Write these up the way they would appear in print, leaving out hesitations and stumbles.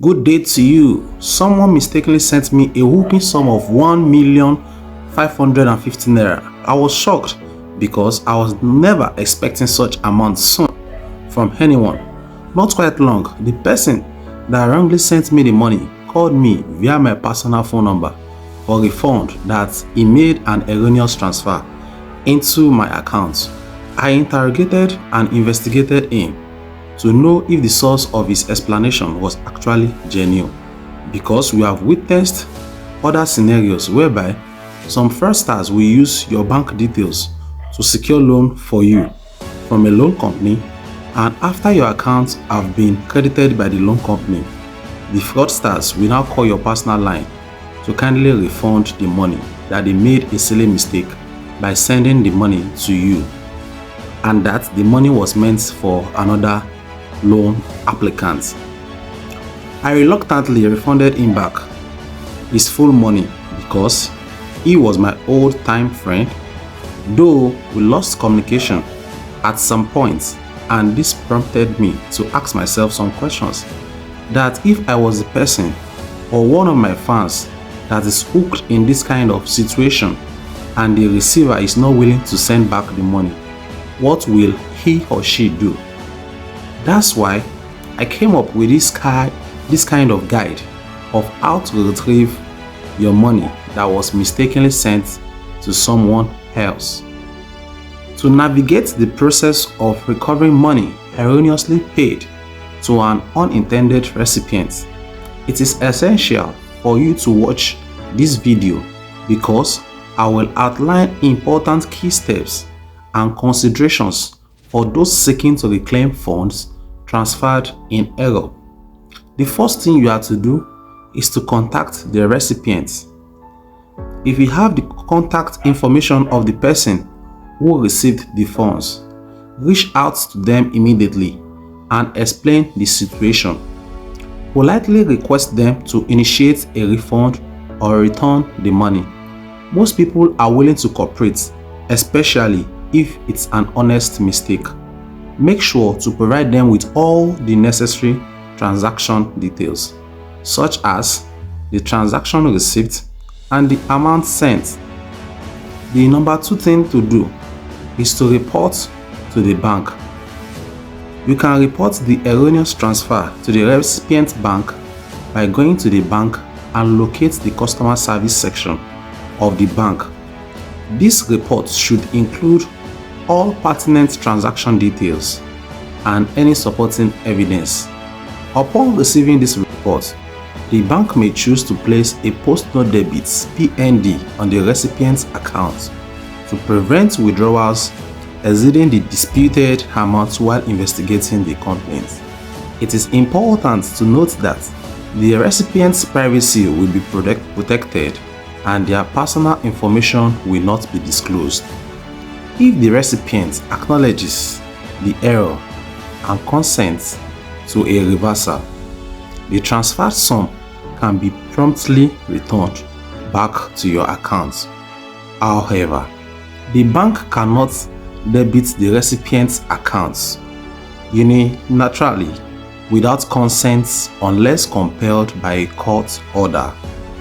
Good day to you. Someone mistakenly sent me a whooping sum of 1,550,000 naira. I was shocked because I was never expecting such amount soon from anyone. Not quite long, the person that wrongly sent me the money called me via my personal phone number for refund that he made an erroneous transfer into my account. I interrogated and investigated him to know if the source of his explanation was actually genuine, because we have witnessed other scenarios whereby some fraudsters will use your bank details to secure loan for you from a loan company, and after your accounts have been credited by the loan company, the fraudsters will now call your personal line to kindly refund the money that they made a silly mistake by sending the money to you, and that the money was meant for another loan applicant. I reluctantly refunded him back his full money because he was my old-time friend, though we lost communication at some point, and this prompted me to ask myself some questions, that if I was the person or one of my fans that is hooked in this kind of situation and the receiver is not willing to send back the money, what will he or she do? That's why I came up with this kind of guide of how to retrieve your money that was mistakenly sent to someone else. To navigate the process of recovering money erroneously paid to an unintended recipient, it is essential for you to watch this video, because I will outline important key steps and considerations for those seeking to reclaim funds transferred in error. The first thing you have to do is to contact the recipient. If you have the contact information of the person who received the funds, reach out to them immediately and explain the situation. Politely request them to initiate a refund or return the money. Most people are willing to cooperate, especially if it's an honest mistake. Make sure to provide them with all the necessary transaction details, such as the transaction receipt and the amount sent. The number 2 thing to do is to report to the bank. You can report the erroneous transfer to the recipient bank by going to the bank and locate the customer service section of the bank. This report should include all pertinent transaction details and any supporting evidence. Upon receiving this report, the bank may choose to place a post-note debit (PND) on the recipient's account to prevent withdrawals exceeding the disputed amount while investigating the complaint. It is important to note that the recipient's privacy will be protected and their personal information will not be disclosed. If the recipient acknowledges the error and consents to a reversal, the transferred sum can be promptly returned back to your account. However, the bank cannot debit the recipient's accounts unilaterally without consent unless compelled by a court order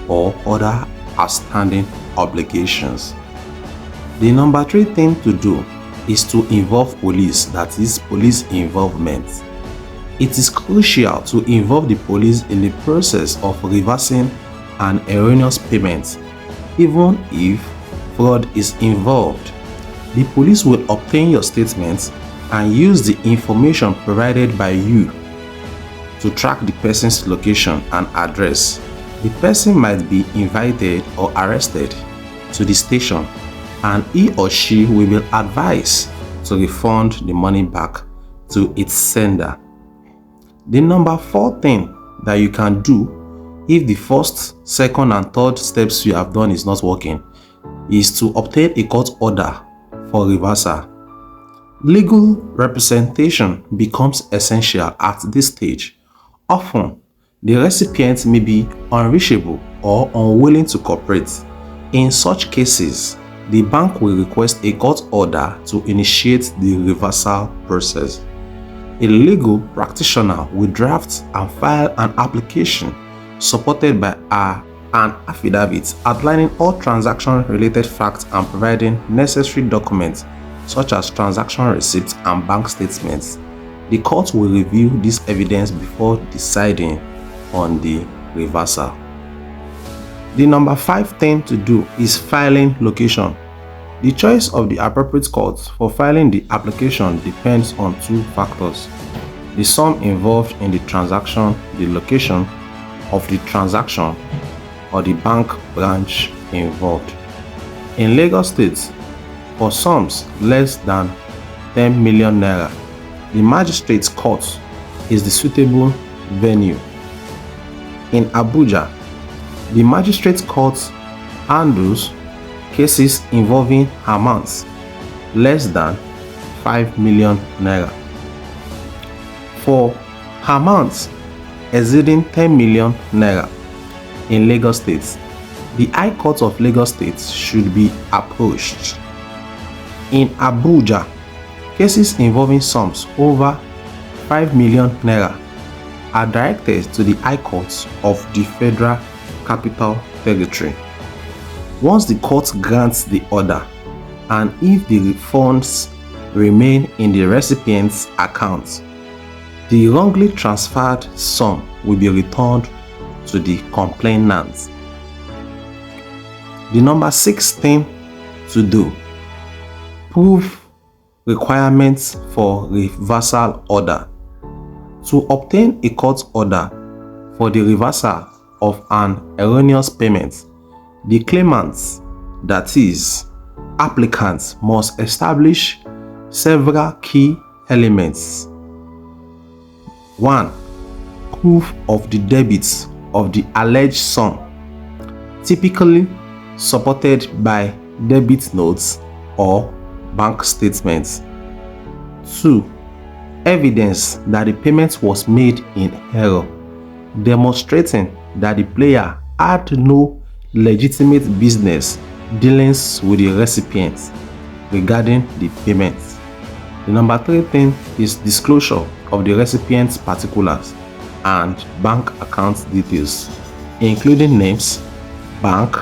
or other outstanding obligations. The number 3 thing to do is to involve police, that is, police involvement. It is crucial to involve the police in the process of reversing an erroneous payment, even if fraud is involved. The police will obtain your statements and use the information provided by you to track the person's location and address. The person might be invited or arrested to the station, and he or she will be advised to refund the money back to its sender. The number 4 thing that you can do if the first, second and third steps you have done is not working is to obtain a court order for reversal. Legal representation becomes essential at this stage. Often, the recipient may be unreachable or unwilling to cooperate. In such cases, the bank will request a court order to initiate the reversal process. A legal practitioner will draft and file an application supported by an affidavit outlining all transaction-related facts and providing necessary documents such as transaction receipts and bank statements. The court will review this evidence before deciding on the reversal. The number 5 thing to do is filing location. The choice of the appropriate court for filing the application depends on 2 factors: the sum involved in the transaction, the location of the transaction, or the bank branch involved. In Lagos State, for sums less than 10 million naira, the magistrate's court is the suitable venue. In Abuja, the magistrate's court handles cases involving amounts less than 5 million naira. For amounts exceeding 10 million naira in Lagos State, the High Court of Lagos State should be approached. In Abuja, cases involving sums over 5 million naira are directed to the High Court of the Federal Capital Territory. Once the court grants the order, and if the funds remain in the recipient's account, the wrongly transferred sum will be returned to the complainant. The number 6 thing to do: prove requirements for reversal order. To obtain a court order for the reversal of an erroneous payment, the claimant, that is, applicant, must establish several key elements. 1. Proof of the debit of the alleged sum, typically supported by debit notes or bank statements. 2. Evidence that the payment was made in error, demonstrating that the player had no legitimate business dealings with the recipient regarding the payment. The number 3 thing is disclosure of the recipient's particulars and bank account details, including names, bank,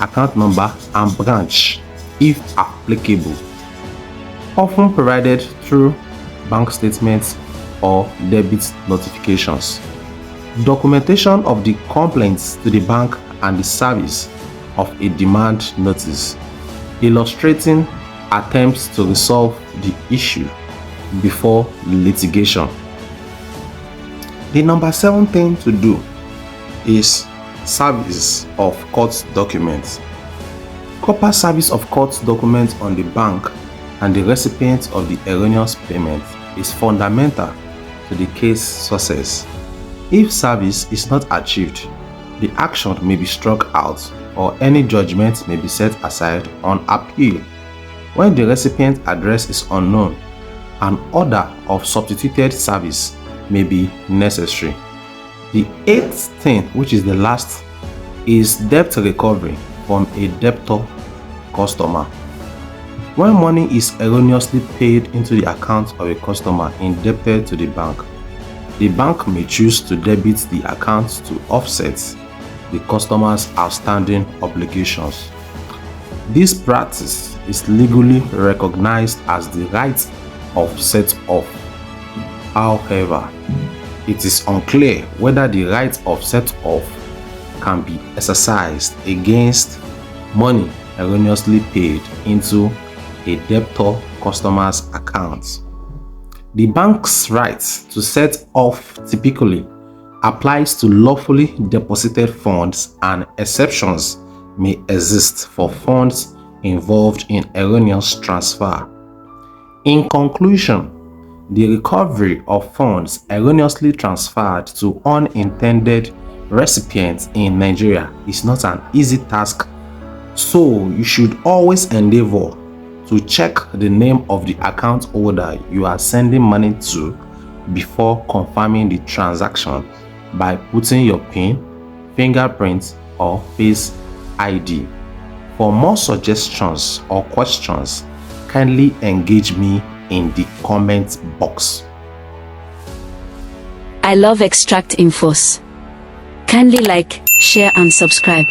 account number, and branch, if applicable, often provided through bank statements or debit notifications. Documentation of the complaints to the bank and the service of a demand notice, illustrating attempts to resolve the issue before litigation. The number 7 thing to do is service of court documents. Proper service of court documents on the bank and the recipient of the erroneous payment is fundamental to the case success. If service is not achieved, the action may be struck out or any judgment may be set aside on appeal. When the recipient address is unknown, an order of substituted service may be necessary. The 8th thing, which is the last, is debt recovery from a debtor customer. When money is erroneously paid into the account of a customer indebted to the bank may choose to debit the account to offset the customer's outstanding obligations. This practice is legally recognized as the right of set-off. However, it is unclear whether the right of set-off can be exercised against money erroneously paid into a debtor customer's account. The bank's right to set off typically applies to lawfully deposited funds, and exceptions may exist for funds involved in erroneous transfer. In conclusion, the recovery of funds erroneously transferred to unintended recipients in Nigeria is not an easy task, so you should always endeavor to check the name of the account holder you are sending money to before confirming the transaction by putting your PIN, fingerprint, or Face ID. For more suggestions or questions, kindly engage me in the comment box. I love extract infos. Kindly like, share and subscribe.